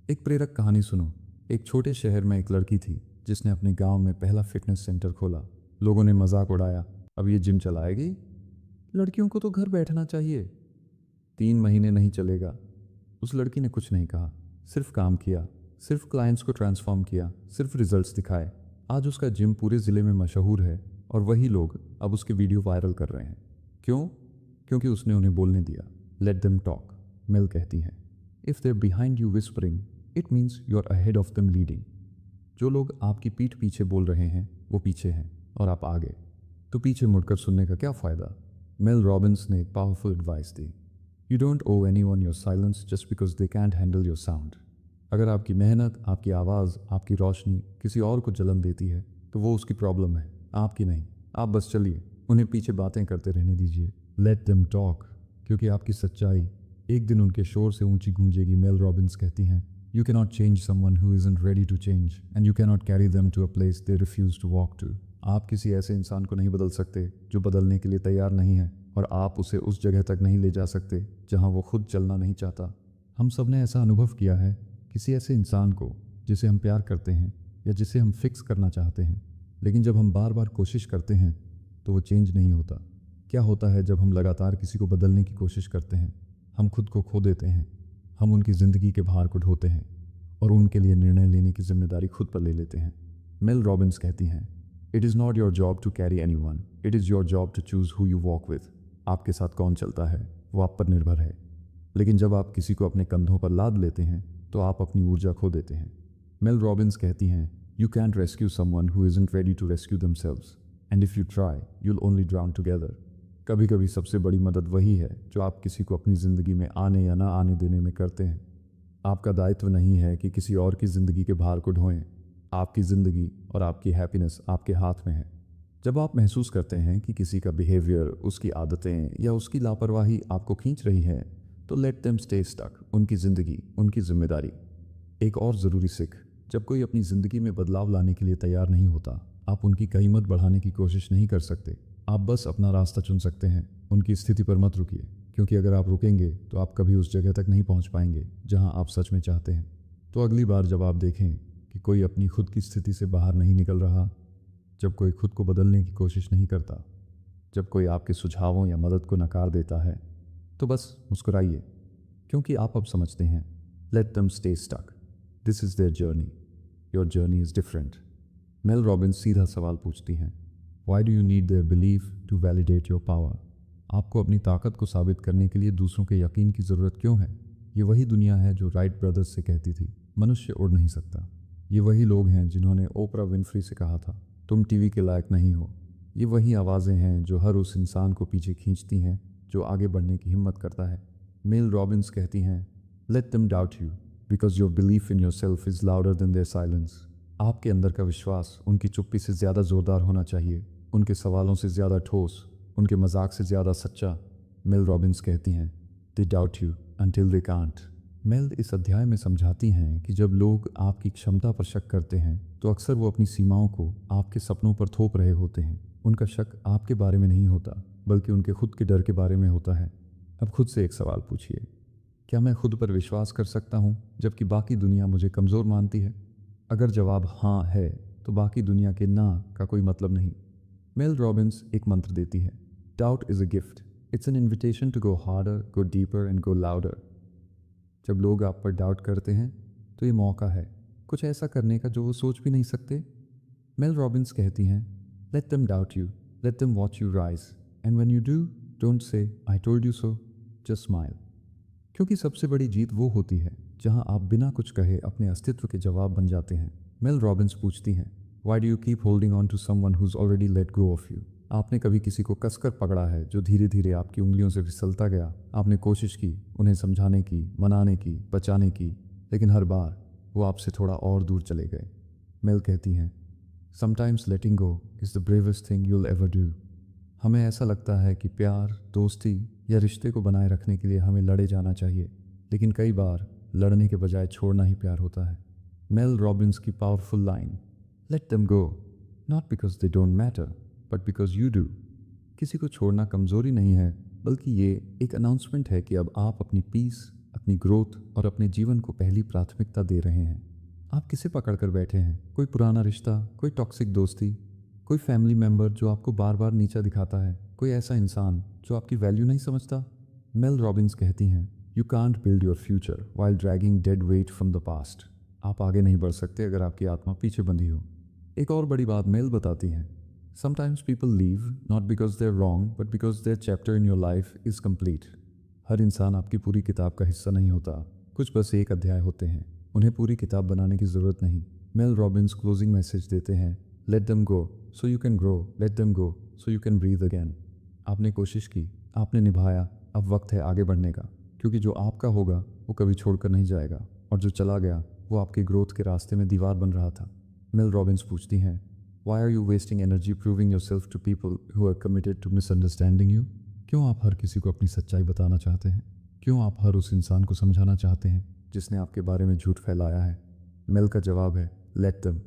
एक प्रेरक कहानी सुनो। एक छोटे शहर में एक लड़की थी जिसने अपने गांव में पहला फिटनेस सेंटर खोला। लोगों ने मजाक उड़ाया, अब ये जिम चलाएगी? लड़कियों को तो घर बैठना चाहिए। 3 महीने नहीं चलेगा। उस लड़की ने कुछ नहीं कहा, सिर्फ काम किया, सिर्फ क्लाइंट्स को ट्रांसफॉर्म किया, सिर्फ रिजल्ट्स दिखाए। आज उसका जिम पूरे ज़िले में मशहूर है और वही लोग अब उसके वीडियो वायरल कर रहे हैं। क्यों? क्योंकि उसने उन्हें बोलने दिया। लेट देम टॉक, मिल कहती है। If they're behind you whispering, it means you are ahead of them leading. जो लोग आपकी पीठ पीछे बोल रहे हैं वो पीछे हैं और आप आगे, तो पीछे मुड़कर सुनने का क्या फ़ायदा? मेल रॉबिन्स ने एक पावरफुल एडवाइस दी। You don't owe anyone your silence just because they can't handle your sound. अगर आपकी मेहनत, आपकी आवाज़, आपकी रोशनी किसी और को जलन देती है तो वो उसकी प्रॉब्लम है, आपकी नहीं। आप बस चलिए, उन्हें पीछे बातें करते रहने दीजिए। लेट देम टॉक, क्योंकि आपकी सच्चाई एक दिन उनके शोर से ऊंची गूंजेगी। मेल रॉबिन्स कहती हैं, You cannot change someone who isn't ready to change, and you cannot carry them to a place they refuse to walk to. आप किसी ऐसे इंसान को नहीं बदल सकते जो बदलने के लिए तैयार नहीं है, और आप उसे उस जगह तक नहीं ले जा सकते जहां वो खुद चलना नहीं चाहता। हम सब ने ऐसा अनुभव किया है, किसी ऐसे इंसान को जिसे हम प्यार करते हैं या जिसे हम फिक्स करना चाहते हैं, लेकिन जब हम बार बार कोशिश करते हैं तो वो चेंज नहीं होता। क्या होता है जब हम लगातार किसी को बदलने की कोशिश करते हैं? हम खुद को खो देते हैं। हम उनकी ज़िंदगी के भार को ढोते हैं और उनके लिए निर्णय लेने की जिम्मेदारी खुद पर ले लेते हैं। मेल रॉबिन्स कहती हैं, it is not your job to carry anyone, it is your job to choose who you walk with. आपके साथ कौन चलता है वो आप पर निर्भर है, लेकिन जब आप किसी को अपने कंधों पर लाद लेते हैं तो आप अपनी ऊर्जा खो देते हैं। मेल रॉबिन्स कहती हैं, you can't rescue someone who isn't ready to rescue themselves, and if you try you'll only drown together. कभी कभी सबसे बड़ी मदद वही है जो आप किसी को अपनी ज़िंदगी में आने या ना आने देने में करते हैं। आपका दायित्व नहीं है कि किसी और की ज़िंदगी के भार को ढोएं। आपकी ज़िंदगी और आपकी हैप्पीनेस आपके हाथ में है। जब आप महसूस करते हैं कि किसी का बिहेवियर, उसकी आदतें या उसकी लापरवाही आपको खींच रही है, तो लेट देम स्टे स्टक। उनकी ज़िंदगी, उनकी जिम्मेदारी। एक और ज़रूरी सीख, जब कोई अपनी ज़िंदगी में बदलाव लाने के लिए तैयार नहीं होता, आप उनकी कीमत बढ़ाने की कोशिश नहीं कर सकते। आप बस अपना रास्ता चुन सकते हैं। उनकी स्थिति पर मत रुकिए, क्योंकि अगर आप रुकेंगे तो आप कभी उस जगह तक नहीं पहुंच पाएंगे जहां आप सच में चाहते हैं। तो अगली बार जब आप देखें कि कोई अपनी खुद की स्थिति से बाहर नहीं निकल रहा, जब कोई खुद को बदलने की कोशिश नहीं करता, जब कोई आपके सुझावों या मदद को नकार देता है, तो बस मुस्कुराइए, क्योंकि आप अब समझते हैं। Let them stay stuck, this is their journey, your journey is different. Mel Robbins सीधा सवाल पूछती हैं, why do you need their belief to validate your power? आपको अपनी ताकत को साबित करने के लिए दूसरों के यकीन की ज़रूरत क्यों है? ये वही दुनिया है जो राइट ब्रदर्स से कहती थी, मनुष्य उड़ नहीं सकता। ये वही लोग हैं जिन्होंने ओपरा विनफ्री से कहा था, तुम टीवी के लायक नहीं हो। ये वही आवाज़ें हैं जो हर उस इंसान को पीछे खींचती हैं जो आगे बढ़ने की हिम्मत करता है। मेल रॉबिन्स कहती हैं, let them doubt you because your belief in yourself is louder than their silence. आपके अंदर का विश्वास उनकी चुप्पी से ज़्यादा ज़ोरदार होना चाहिए, उनके सवालों से ज़्यादा ठोस, उनके मजाक से ज़्यादा सच्चा। मेल रॉबिन्स कहती हैं, they doubt you until they can't. Mel इस अध्याय में समझाती हैं कि जब लोग आपकी क्षमता पर शक करते हैं तो अक्सर वो अपनी सीमाओं को आपके सपनों पर थोप रहे होते हैं। उनका शक आपके बारे में नहीं होता, बल्कि उनके खुद के डर के बारे में होता है। अब खुद से एक सवाल पूछिए, क्या मैं खुद पर विश्वास कर सकता हूँ जबकि बाकी दुनिया मुझे कमज़ोर मानती है? अगर जवाब हाँ है तो बाकी दुनिया के ना का कोई मतलब नहीं। मेल रॉबिन्स एक मंत्र देती है, doubt is a gift, it's an invitation to go harder, go deeper and go louder. जब लोग आप पर डाउट करते हैं तो ये मौका है कुछ ऐसा करने का जो वो सोच भी नहीं सकते। मेल रॉबिन्स कहती हैं, let them doubt you, let them watch you rise, and when you do don't say I told you so, just smile. क्योंकि सबसे बड़ी जीत वो होती है जहां आप बिना कुछ कहे अपने अस्तित्व के जवाब बन जाते हैं। मेल रॉबिन्स पूछती हैं, why do you keep holding on to someone who's already let go of you? आपने कभी किसी को कसकर पकड़ा है जो धीरे धीरे आपकी उंगलियों से फिसलता गया? आपने कोशिश की उन्हें समझाने की, मनाने की, बचाने की, लेकिन हर बार वो आपसे थोड़ा और दूर चले गए। मेल कहती हैं, sometimes letting go is the bravest thing you'll ever do. हमें ऐसा लगता है कि प्यार, दोस्ती या रिश्ते को बनाए रखने के लिए हमें लड़े जाना चाहिए, लेकिन कई बार लड़ने के बजाय छोड़ना ही प्यार होता है। मेल रॉबिन्स की powerful line, late them go, not because they don't matter but because you do. किसी को छोड़ना कमज़ोरी नहीं है, बल्कि ये एक अनाउंसमेंट है कि अब आप अपनी पीस, अपनी ग्रोथ और अपने जीवन को पहली प्राथमिकता दे रहे हैं। आप किसे पकड़ कर बैठे हैं? कोई पुराना रिश्ता, कोई टॉक्सिक दोस्ती, कोई फैमिली मेम्बर जो आपको बार बार नीचा दिखाता है, कोई ऐसा इंसान जो आपकी वैल्यू नहीं समझता? मेल रॉबिन्स कहती हैं, you can't build your future while dragging dead weight from the past. आप आगे नहीं बढ़ सकते अगर आपकी आत्मा पीछे बंधी हो। एक और बड़ी बात मेल बताती हैं, sometimes people leave not because they are wrong but because their chapter in your life is complete. हर इंसान आपकी पूरी किताब का हिस्सा नहीं होता, कुछ बस एक अध्याय होते हैं। उन्हें पूरी किताब बनाने की ज़रूरत नहीं। मेल रॉबिन्स क्लोजिंग मैसेज देते हैं, let them go so you can grow, let them go so you can breathe again. आपने कोशिश की, आपने निभाया, अब वक्त है आगे बढ़ने का, क्योंकि जो आपका होगा वो कभी छोड़कर नहीं जाएगा, और जो चला गया वो आपके ग्रोथ के रास्ते में दीवार बन रहा था। मेल रॉबिन्स पूछती हैं, Why are you wasting energy proving yourself to people who are committed to misunderstanding you? क्यों आप हर किसी को अपनी सच्चाई बताना चाहते हैं? क्यों आप हर उस इंसान को समझाना चाहते हैं जिसने आपके बारे में झूठ फैलाया है? मेल का जवाब है, लेट देम।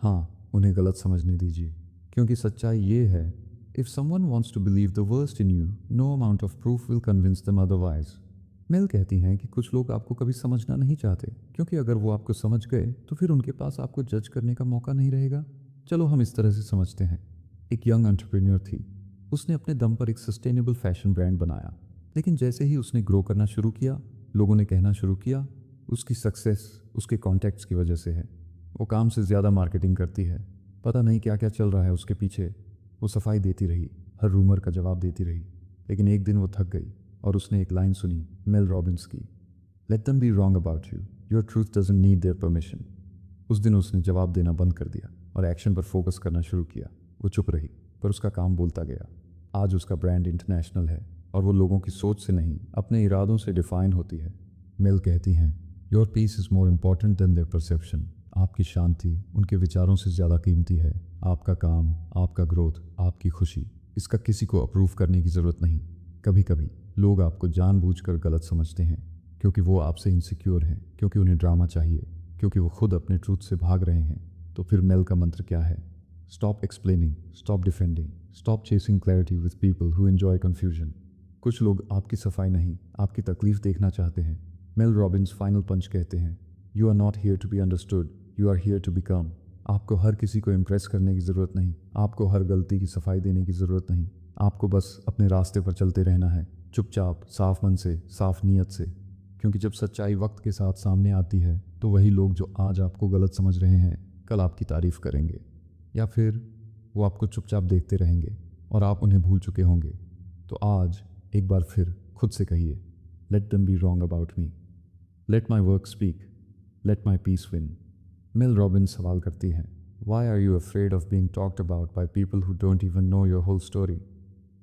हाँ, उन्हें गलत समझने दीजिए, क्योंकि सच्चाई ये है, if someone wants to believe the worst in you, no amount of proof will convince them otherwise. Mel कहती हैं कि कुछ लोग आपको कभी समझना नहीं चाहते, क्योंकि अगर वो आपको समझ गए तो फिर उनके पास आपको जज करने का मौका नहीं रहेगा। चलो हम इस तरह से समझते हैं, एक यंग एंटरप्रेन्योर थी। उसने अपने दम पर एक सस्टेनेबल फैशन ब्रांड बनाया, लेकिन जैसे ही उसने ग्रो करना शुरू किया, लोगों ने कहना शुरू किया उसकी सक्सेस उसके कॉन्टैक्ट्स की वजह से है। वो काम से ज़्यादा मार्केटिंग करती है, पता नहीं क्या क्या चल रहा है उसके पीछे। वो सफाई देती रही, हर रूमर का जवाब देती रही, लेकिन एक दिन वो थक गई और उसने एक लाइन सुनी मेल रॉबिन्स की, late them be wrong about you, your truth doesn't need their permission. उस दिन उसने जवाब देना बंद कर दिया और एक्शन पर फोकस करना शुरू किया। वो चुप रही, पर उसका काम बोलता गया। आज उसका ब्रांड इंटरनेशनल है और वो लोगों की सोच से नहीं, अपने इरादों से डिफाइन होती है। मेल कहती हैं, your peace is more important than their perception. आपकी शांति उनके विचारों से ज़्यादा कीमती है। आपका काम, आपका ग्रोथ, आपकी खुशी, इसका किसी को अप्रूव करने की ज़रूरत नहीं। कभी कभी लोग आपको जानबूझकर गलत समझते हैं, क्योंकि वो आपसे इनसिक्योर हैं, क्योंकि उन्हें ड्रामा चाहिए, क्योंकि वो खुद अपने ट्रूथ से भाग रहे हैं। तो फिर मेल का मंत्र क्या है? Stop explaining, stop defending, stop chasing clarity with people who enjoy confusion. कुछ लोग आपकी सफाई नहीं, आपकी तकलीफ देखना चाहते हैं। मेल रॉबिन्स फाइनल पंच कहते हैं, you are not here to be understood, you are here to become. आपको हर किसी को इम्प्रेस करने की ज़रूरत नहीं, आपको हर गलती की सफाई देने की ज़रूरत नहीं। आपको बस अपने रास्ते पर चलते रहना है, चुपचाप, साफ मन से, साफ नीयत से। क्योंकि जब सच्चाई वक्त के साथ सामने आती है, तो वही लोग जो आज आपको गलत समझ रहे हैं, कल आपकी तारीफ करेंगे, या फिर वो आपको चुपचाप देखते रहेंगे और आप उन्हें भूल चुके होंगे। तो आज एक बार फिर खुद से कहिए, let them be wrong about me, let my work speak, let my peace win. Mel Robbins सवाल करती हैं, why are you afraid of being talked about by people who don't even know your whole story?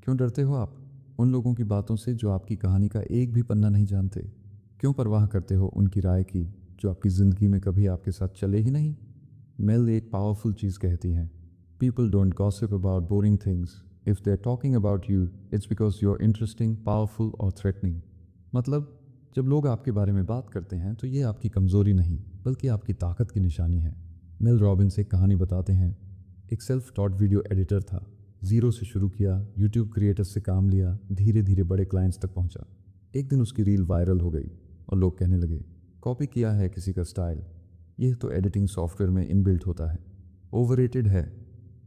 क्यों डरते हो आप उन लोगों की बातों से जो आपकी कहानी का एक भी पन्ना नहीं जानते? क्यों परवाह करते हो उनकी राय की जो आपकी ज़िंदगी में कभी आपके साथ चले ही नहीं? मेल एक पावरफुल चीज़ कहती हैं, people don't gossip about boring things, if they are talking about you it's because you are interesting, powerful और थ्रेटनिंग। मतलब जब लोग आपके बारे में बात करते हैं तो ये आपकी कमज़ोरी नहीं, बल्कि आपकी ताकत की निशानी है। मेल रॉबिन्स एक कहानी बताते हैं, एक सेल्फ टॉट वीडियो एडिटर था, ज़ीरो से शुरू किया, यूट्यूब क्रिएटर्स से काम लिया, धीरे धीरे बड़े क्लाइंट्स तक पहुंचा। एक दिन उसकी रील वायरल हो गई और लोग कहने लगे, कॉपी किया है किसी का स्टाइल, यह तो एडिटिंग सॉफ्टवेयर में इनबिल्ट होता है, ओवररेटेड है।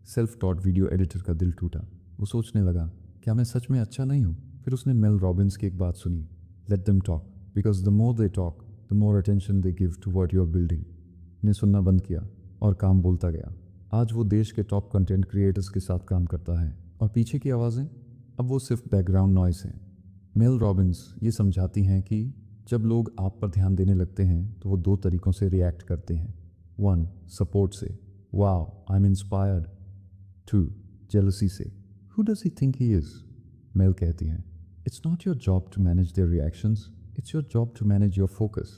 सेल्फ टॉट वीडियो एडिटर का दिल टूटा। वो सोचने लगा, क्या मैं सच में अच्छा नहीं हूँ? फिर उसने मेल रॉबिन्स की एक बात सुनी, let them talk because the more they talk the more attention they give to what you are building. ने सुनना बंद किया और काम बोलता गया। आज वो देश के टॉप कंटेंट क्रिएटर्स के साथ काम करता है और पीछे की आवाज़ें अब वो सिर्फ बैकग्राउंड नॉइस हैं। मेल रॉबिन्स ये समझाती हैं कि जब लोग आप पर ध्यान देने लगते हैं तो वो दो तरीक़ों से रिएक्ट करते हैं। 1. सपोर्ट से, wow I am inspired. 2. Jealousy से, who does he think he is? Mel कहती हैं, it's not your job to manage their reactions, it's your job to manage your focus.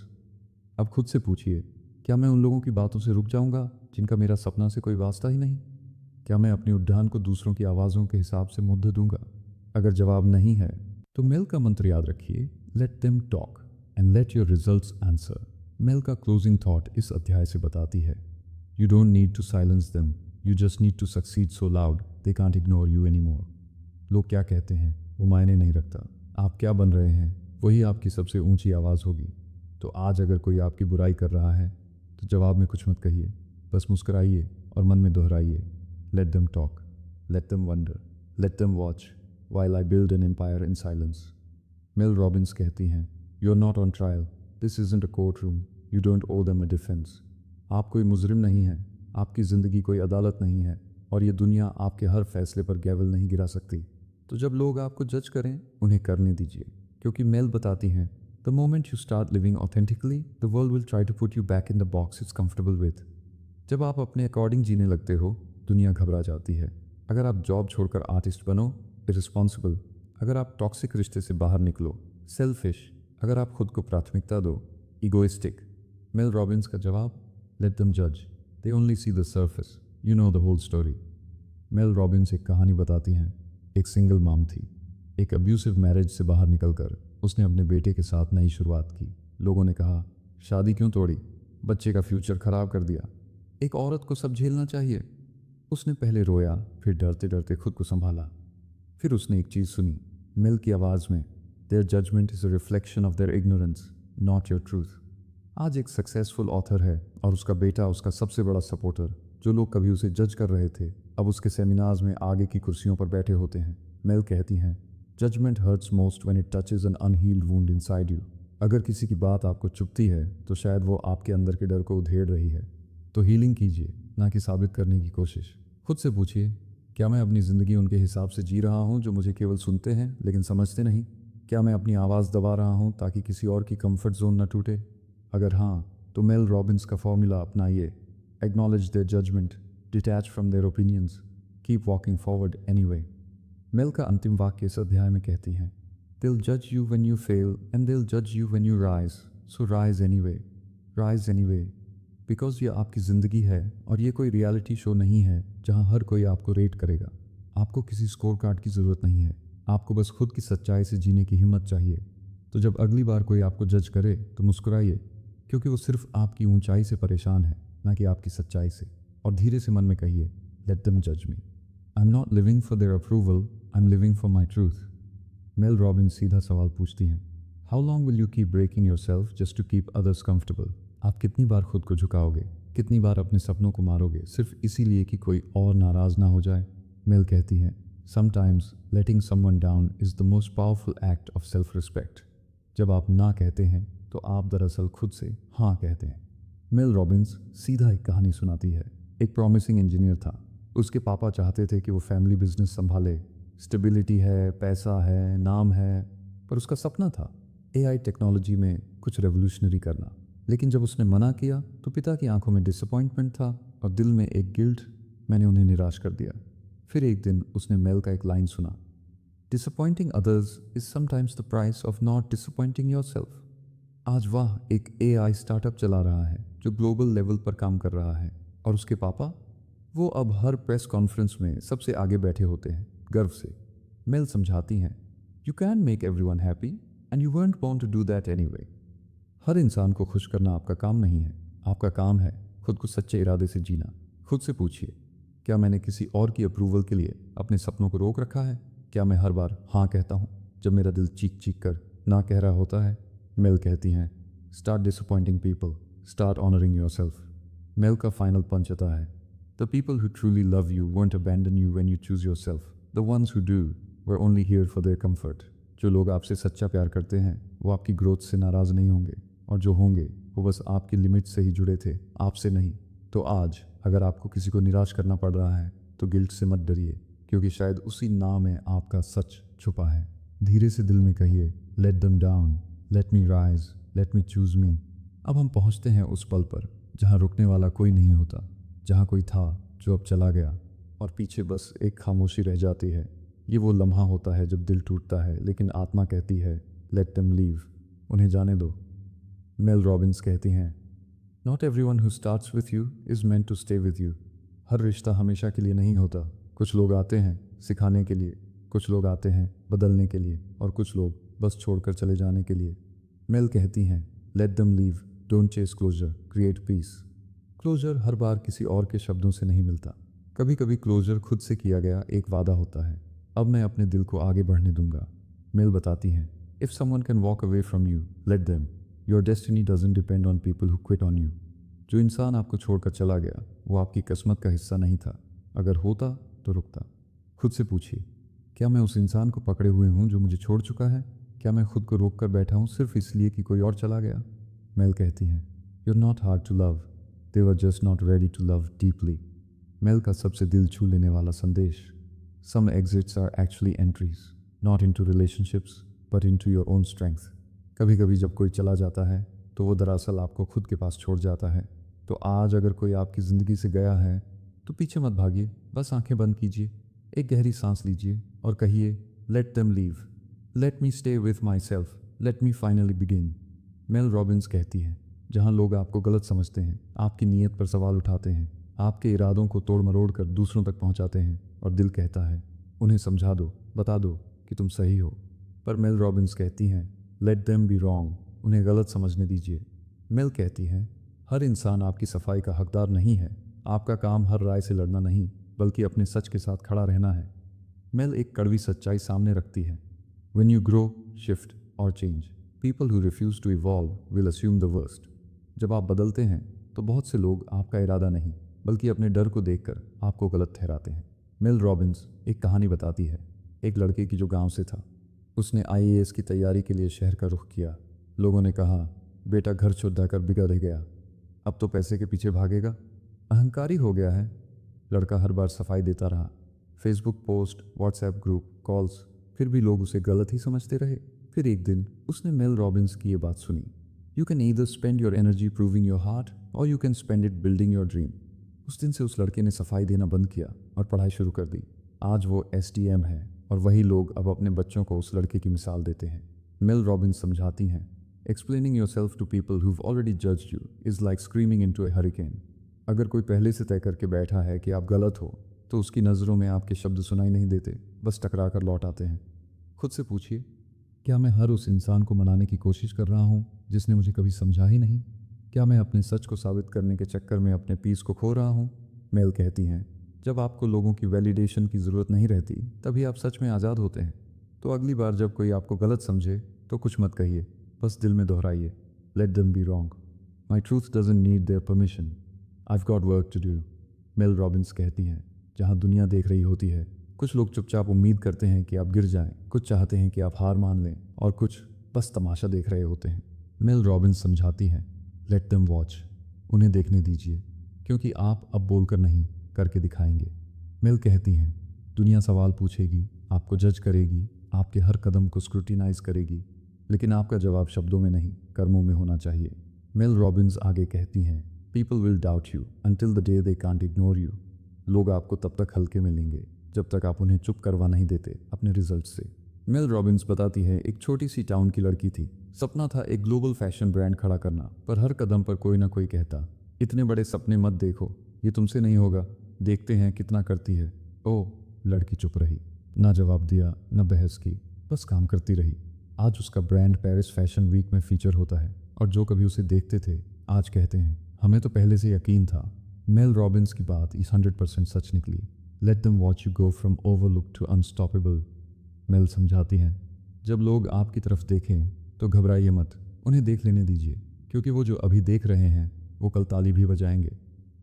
अब खुद से पूछिए, क्या मैं उन लोगों की बातों से रुक जाऊंगा जिनका मेरा सपना से कोई वास्ता ही नहीं? क्या मैं अपनी उद्यान को दूसरों की आवाज़ों के हिसाब से मुद्दे दूंगा? अगर जवाब नहीं है तो मेल का मंत्र याद रखिए, let them talk and let your results answer. Mel का क्लोजिंग थॉट इस अध्याय से बताती है, you don't need to silence them, you just need to succeed so loud they can't ignore you anymore. लोग क्या कहते हैं वो मायने नहीं रखता, आप क्या बन रहे हैं वही आपकी सबसे ऊंची आवाज़ होगी। तो आज अगर कोई आपकी बुराई कर रहा है तो जवाब में कुछ मत कहिए, बस मुस्कुराइए और मन में दोहराइए, let them talk, let them wonder, let them watch while I build an empire in silence। Mel Robbins कहती हैं, you are not on trial, this isn't a courtroom, you don't owe them a defence. आप कोई मुजरिम नहीं हैं, आपकी ज़िंदगी कोई अदालत नहीं है, और ये दुनिया आपके हर फैसले पर गैवल नहीं गिरा सकती। तो जब लोग आपको जज करें उन्हें करने दीजिए, क्योंकि मेल बताती हैं, the moment you start living authentically the world will try to put you back in the box it's comfortable with. जब आप अपने अकॉर्डिंग जीने लगते हो दुनिया घबरा जाती है। अगर आप जॉब छोड़कर आर्टिस्ट बनो, इरिस्पॉन्सिबल। अगर आप टॉक्सिक रिश्ते से बाहर निकलो, सेल्फिश। अगर आप खुद को प्राथमिकता दो, इगोइस्टिक। मेल रॉबिन्स का जवाब, लेट देम जज, they only see the surface, you know the whole story. Mel Robbins एक कहानी बताती हैं। एक सिंगल मॉम थी। एक अब्यूसिव मैरिज से बाहर निकलकर उसने अपने बेटे के साथ नई शुरुआत की। लोगों ने कहा, शादी क्यों तोड़ी, बच्चे का फ्यूचर खराब कर दिया, एक औरत को सब झेलना चाहिए। उसने पहले रोया, फिर डरते डरते खुद को संभाला। फिर उसने एक चीज़ सुनी, मेल की आवाज़ में, their judgment is a reflection of their ignorance, not your truth. आज एक सक्सेसफुल ऑथर है और उसका बेटा उसका सबसे बड़ा सपोर्टर। जो लोग कभी उसे जज कर रहे थे अब उसके सेमिनार्स में आगे की कुर्सियों पर बैठे होते हैं। मेल कहती हैं, judgment hurts most when it touches an unhealed wound inside you. अगर किसी की बात आपको चुभती है तो शायद वो आपके अंदर के डर को उधेड़ रही है। तो हीलिंग कीजिए, ना कि साबित करने की कोशिश। खुद से पूछिए, क्या मैं अपनी ज़िंदगी उनके हिसाब से जी रहा हूँ जो मुझे केवल सुनते हैं लेकिन समझते नहीं? क्या मैं अपनी आवाज़ दबा रहा हूँ ताकि किसी और की कंफर्ट जोन न टूटे? अगर हाँ, तो मेल रॉबिन्स का फॉर्मूला अपनाइए। Acknowledge their judgement, detach from their opinions, keep walking forward anyway. Mel का अंतिम वाक्य इस अध्याय में कहती हैं, दिल जज you when you fail and दिल जज you when you rise, so rise anyway. Because ये आपकी ज़िंदगी है और ये कोई रियलिटी शो नहीं है जहाँ हर कोई आपको रेट करेगा। आपको किसी स्कोर कार्ड की ज़रूरत नहीं है, आपको बस खुद की सच्चाई से जीने की हिम्मत चाहिए। तो जब अगली बार कोई आपको जज करे तो मुस्कुराइए, क्योंकि वो सिर्फ आपकी ऊंचाई से परेशान है, ना कि आपकी सच्चाई से। और धीरे से मन में कहिए, लेट देम जज me, I am not living for their approval, I am living for my truth. Mel Robbins सीधा सवाल पूछती हैं, how long will you keep breaking yourself just to keep others comfortable? आप कितनी बार खुद को झुकाओगे, कितनी बार अपने सपनों को मारोगे सिर्फ इसीलिए कि कोई और नाराज़ ना हो जाए? मेल कहती हैं, sometimes letting someone down is the most powerful act of self respect. जब आप ना कहते हैं तो आप दरअसल खुद से हाँ कहते हैं। मेल रॉबिन्स सीधा एक कहानी सुनाती है। एक प्रॉमिसिंग इंजीनियर था। उसके पापा चाहते थे कि वो फैमिली बिजनेस संभाले, स्टेबिलिटी है, पैसा है, नाम है, पर उसका सपना था एआई टेक्नोलॉजी में कुछ रेवोल्यूशनरी करना। लेकिन जब उसने मना किया तो पिता की आंखों में डिसअपॉइंटमेंट था और दिल में एक गिल्ट, मैंने उन्हें निराश कर दिया। फिर एक दिन उसने मेल का एक लाइन सुना, disappointing others is sometimes the price of not disappointing yourself. आज वह एक एआई स्टार्टअप चला रहा है जो ग्लोबल लेवल पर काम कर रहा है, और उसके पापा, वो अब हर प्रेस कॉन्फ्रेंस में सबसे आगे बैठे होते हैं गर्व से। मेल समझाती हैं, you can make everyone happy and you weren't born to do that anyway। हर इंसान को खुश करना आपका काम नहीं है, आपका काम है खुद को सच्चे इरादे से जीना। खुद से पूछिए, क्या मैंने किसी और की अप्रूवल के लिए अपने सपनों को रोक रखा है? क्या मैं हर बार हाँ कहता हूँ जब मेरा दिल चीख चीख कर ना कह रहा होता है? मेल कहती हैं, start disappointing people, start honouring yourself. Mel का फाइनल पंच आता है, the people who truly love you won't abandon you when you choose yourself, the ones who do were only here for their comfort. जो लोग आपसे सच्चा प्यार करते हैं वो आपकी ग्रोथ से नाराज़ नहीं होंगे, और जो होंगे वो बस आपकी लिमिट से ही जुड़े थे, आपसे नहीं। तो आज अगर आपको किसी को निराश करना पड़ रहा है तो गिल्ट से मत डरिए, क्योंकि शायद उसी ना में आपका सच छुपा है। धीरे से दिल में कहिए, let them down, let me rise, let me choose me. अब हम पहुंचते हैं उस पल पर जहां रुकने वाला कोई नहीं होता, जहां कोई था जो अब चला गया और पीछे बस एक खामोशी रह जाती है। ये वो लम्हा होता है जब दिल टूटता है लेकिन आत्मा कहती है, लेट देम लीव, उन्हें जाने दो। मेल रॉबिन्स कहती हैं, not everyone who starts with you is meant to stay with you. हर रिश्ता हमेशा के लिए नहीं होता। कुछ लोग आते हैं सिखाने के लिए, कुछ लोग आते हैं बदलने के लिए, और कुछ लोग बस छोड़कर चले जाने के लिए। मेल कहती हैं, let them leave, don't chase closure, create peace. Closure हर बार किसी और के शब्दों से नहीं मिलता, कभी कभी क्लोजर खुद से किया गया एक वादा होता है। अब मैं अपने दिल को आगे बढ़ने दूंगा। मेल बताती हैं, if someone can walk away from you, let them. Your destiny doesn't depend on people who quit on you. जो इंसान आपको छोड़कर चला गया वो आपकी किस्मत का हिस्सा नहीं था। अगर होता तो रुकता। खुद से पूछिए, क्या मैं उस इंसान को पकड़े हुए हूँ जो मुझे छोड़ चुका है? क्या मैं खुद को रोक कर बैठा हूँ सिर्फ इसलिए कि कोई और चला गया? मेल कहती हैं, you are not hard to love, they were just not ready to love deeply. Mel का सबसे दिल छू लेने वाला संदेश, some exits are actually entries, not into relationships but into your own strength. कभी कभी जब कोई चला जाता है तो वो दरअसल आपको खुद के पास छोड़ जाता है। तो आज अगर कोई आपकी ज़िंदगी से गया है तो पीछे मत भागिए, बस आंखें बंद कीजिए, एक गहरी सांस लीजिए और कहिए, let them leave, let me stay with my self, let me finally begin. Mail Robbins कहती हैं, जहाँ लोग आपको गलत समझते हैं, आपकी नीयत पर सवाल उठाते हैं, आपके इरादों को तोड़ मरोड़ कर दूसरों तक पहुँचाते हैं और दिल कहता है, उन्हें समझा दो, बता दो कि तुम सही हो। पर मेल रॉबिन्स कहती हैं, लेट देम बी रॉन्ग, उन्हें गलत समझने दीजिए। मेल कहती हैं, हर इंसान आपकी सफाई का हकदार नहीं है। आपका काम हर राय से लड़ना नहीं बल्कि अपने सच के साथ खड़ा रहना है। मेल एक कड़वी सच्चाई सामने रखती है, When you grow, shift or change, people who refuse to evolve will assume the worst. जब आप बदलते हैं तो बहुत से लोग आपका इरादा नहीं बल्कि अपने डर को देखकर आपको गलत ठहराते हैं। मेल रॉबिन्स एक कहानी बताती है, एक लड़के की जो गांव से था। उसने आईएएस की तैयारी के लिए शहर का रुख किया। लोगों ने कहा, बेटा घर छोड़ कर बिगड़ गया, अब तो पैसे के पीछे भागेगा, अहंकारी हो गया है। लड़का हर बार सफाई देता रहा, Facebook post, WhatsApp group, calls, फिर भी लोग उसे गलत ही समझते रहे। फिर एक दिन उसने मेल रॉबिन्स की ये बात सुनी, you can either spend your energy proving your heart और you can spend it building your dream. उस दिन से उस लड़के ने सफाई देना बंद किया और पढ़ाई शुरू कर दी। आज वो एसडीएम है और वही लोग अब अपने बच्चों को उस लड़के की मिसाल देते हैं। मेल रॉबिन्स समझाती हैं, explaining yourself to people who already judged you is like screaming into a hurricane. अगर कोई पहले से तय करके बैठा है कि आप गलत हो तो उसकी नज़रों में आपके शब्द सुनाई नहीं देते, बस टकरा कर लौट आते हैं। खुद से पूछिए, क्या मैं हर उस इंसान को मनाने की कोशिश कर रहा हूँ जिसने मुझे कभी समझा ही नहीं? क्या मैं अपने सच को साबित करने के चक्कर में अपने पीस को खो रहा हूँ? मेल कहती हैं, जब आपको लोगों की वैलिडेशन की ज़रूरत नहीं रहती तभी आप सच में आज़ाद होते हैं। तो अगली बार जब कोई आपको गलत समझे तो कुछ मत कहिए, बस दिल में दोहराइए, let them be wrong, my truth doesn't need their permission, I've got work to do। Mel Robbins कहती हैं, जहाँ दुनिया देख रही होती है, कुछ लोग चुपचाप उम्मीद करते हैं कि आप गिर जाएं, कुछ चाहते हैं कि आप हार मान लें और कुछ बस तमाशा देख रहे होते हैं। मेल रॉबिन्स समझाती हैं, लेट देम वॉच, उन्हें देखने दीजिए, क्योंकि आप अब बोलकर नहीं करके दिखाएंगे। मेल कहती हैं, दुनिया सवाल पूछेगी, आपको जज करेगी, आपके हर कदम को स्क्रूटिनाइज करेगी, लेकिन आपका जवाब शब्दों में नहीं कर्मों में होना चाहिए। मेल रॉबिन्स आगे कहती हैं, People will doubt you until the day they can't ignore you। लोग आपको तब तक हल्के में लेंगे जब तक आप उन्हें चुप करवा नहीं देते अपने रिजल्ट से। मेल रॉबिन्स बताती है, एक छोटी सी टाउन की लड़की थी, सपना था एक ग्लोबल फैशन ब्रांड खड़ा करना, पर हर कदम पर कोई ना कोई कहता, इतने बड़े सपने मत देखो, ये तुमसे नहीं होगा, देखते हैं कितना करती है। ओह, लड़की चुप रही, ना जवाब दिया ना बहस की, बस काम करती रही। आज उसका ब्रांड पेरिस फैशन वीक में फीचर होता है और जो कभी उसे देखते थे आज कहते हैं, हमें तो पहले से यकीन था। मेल रॉबिन्स की बात इस 100% सच निकली। Let them watch you go from overlooked to unstoppable. Mel समझाती हैं, जब लोग आपकी तरफ देखें तो घबराइए मत, उन्हें देख लेने दीजिए, क्योंकि वो जो अभी देख रहे हैं वो कल ताली भी बजाएंगे।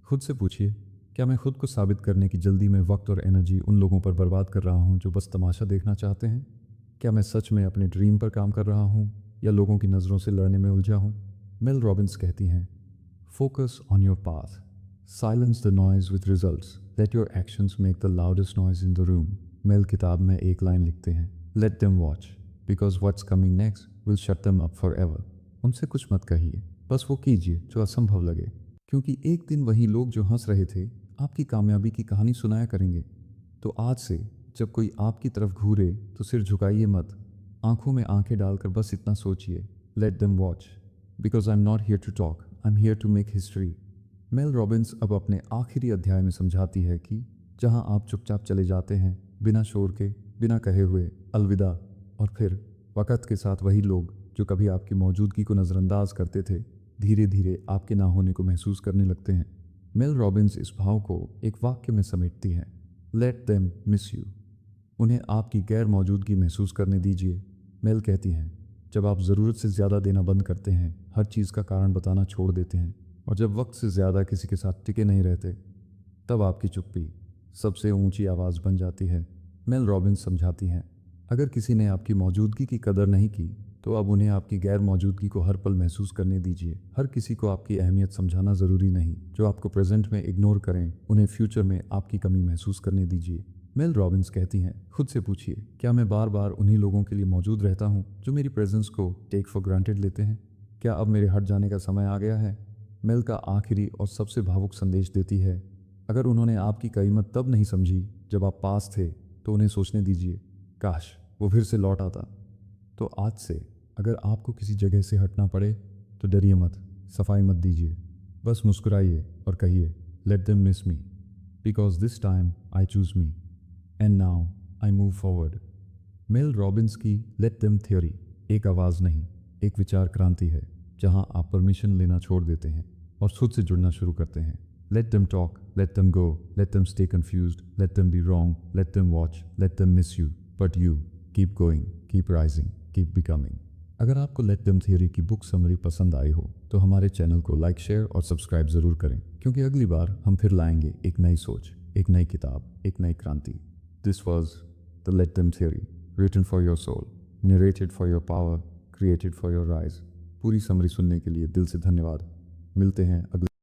खुद से पूछिए, क्या मैं खुद को साबित करने की जल्दी में वक्त और एनर्जी उन लोगों पर बर्बाद कर रहा हूँ जो बस तमाशा देखना चाहते हैं? क्या मैं सच में अपने ड्रीम पर काम कर रहा हूँ या लोगों की नज़रों से लड़ने में उलझा हूँ? मेल रॉबिन्स कहती हैं, Focus on your path. Silence the noise with results. Let your actions make the loudest noise in the room। Mel किताब में एक लाइन लिखते हैं, Let them watch, because what's coming next will shut them up forever। उनसे कुछ मत कहिए, बस वो कीजिए जो असंभव लगे, क्योंकि एक दिन वही लोग जो हंस रहे थे आपकी कामयाबी की कहानी सुनाया करेंगे। तो आज से जब कोई आपकी तरफ घूरे तो सिर झुकाइए मत, आंखों में आंखें डालकर बस इतना सोचिए, Let them watch, because I'm not here to talk, I'm here to make history। Mel Robbins अब अपने आखिरी अध्याय में समझाती है कि जहां आप चुपचाप चले जाते हैं, बिना शोर के, बिना कहे हुए अलविदा, और फिर वक़्त के साथ वही लोग जो कभी आपकी मौजूदगी को नज़रअंदाज करते थे, धीरे धीरे आपके ना होने को महसूस करने लगते हैं। मेल रॉबिन्स इस भाव को एक वाक्य में समेटती है, लेट देम मिस यू। उन्हें आपकी गैर मौजूदगी महसूस करने दीजिए। मेल कहती हैं, जब आप ज़रूरत से ज़्यादा देना बंद करते हैं, हर चीज़ का कारण बताना छोड़ देते हैं, और जब वक्त से ज़्यादा किसी के साथ टिके नहीं रहते, तब आपकी चुप्पी सबसे ऊंची आवाज़ बन जाती है। मेल रॉबिन्स समझाती हैं, अगर किसी ने आपकी मौजूदगी की कदर नहीं की, तो अब उन्हें आपकी गैर मौजूदगी को हर पल महसूस करने दीजिए। हर किसी को आपकी अहमियत समझाना ज़रूरी नहीं। जो आपको प्रेजेंट में इग्नोर करें, उन्हें फ्यूचर में आपकी कमी महसूस करने दीजिए। मेल रॉबिन्स कहती हैं, खुद से पूछिए, क्या मैं बार बार उन्हीं लोगों के लिए मौजूद रहता हूँ जो मेरी प्रेजेंस को टेक फॉर ग्रांटेड लेते हैं? क्या अब मेरे हट जाने का समय आ गया है? मेल का आखिरी और सबसे भावुक संदेश देती है, अगर उन्होंने आपकी कीमत तब नहीं समझी जब आप पास थे, तो उन्हें सोचने दीजिए, काश वो फिर से लौट आता। तो आज से अगर आपको किसी जगह से हटना पड़े, तो डरिए मत, सफाई मत दीजिए, बस मुस्कुराइए और कहिए, let them miss me, because this time I choose me and now I move forward. Mel Robbins की लेट देम थ्योरी एक आवाज़ नहीं, एक विचार क्रांति है, जहां आप परमिशन लेना छोड़ देते हैं और खुद से जुड़ना शुरू करते हैं। Let them talk, let them go, late them stay confused, late them be wrong, late them watch, let them miss you, but you keep going, keep rising, keep becoming. अगर आपको लेट देम थियरी की book summary पसंद आई हो, तो हमारे channel को like, share और subscribe ज़रूर करें, क्योंकि अगली बार हम फिर लाएंगे एक नई सोच, एक नई किताब, एक नई क्रांति। This was the let them theory, written for your soul, narrated for your power, created for your rise. पूरी समरी सुनने के लिए दिल से धन्यवाद। मिलते हैं अगले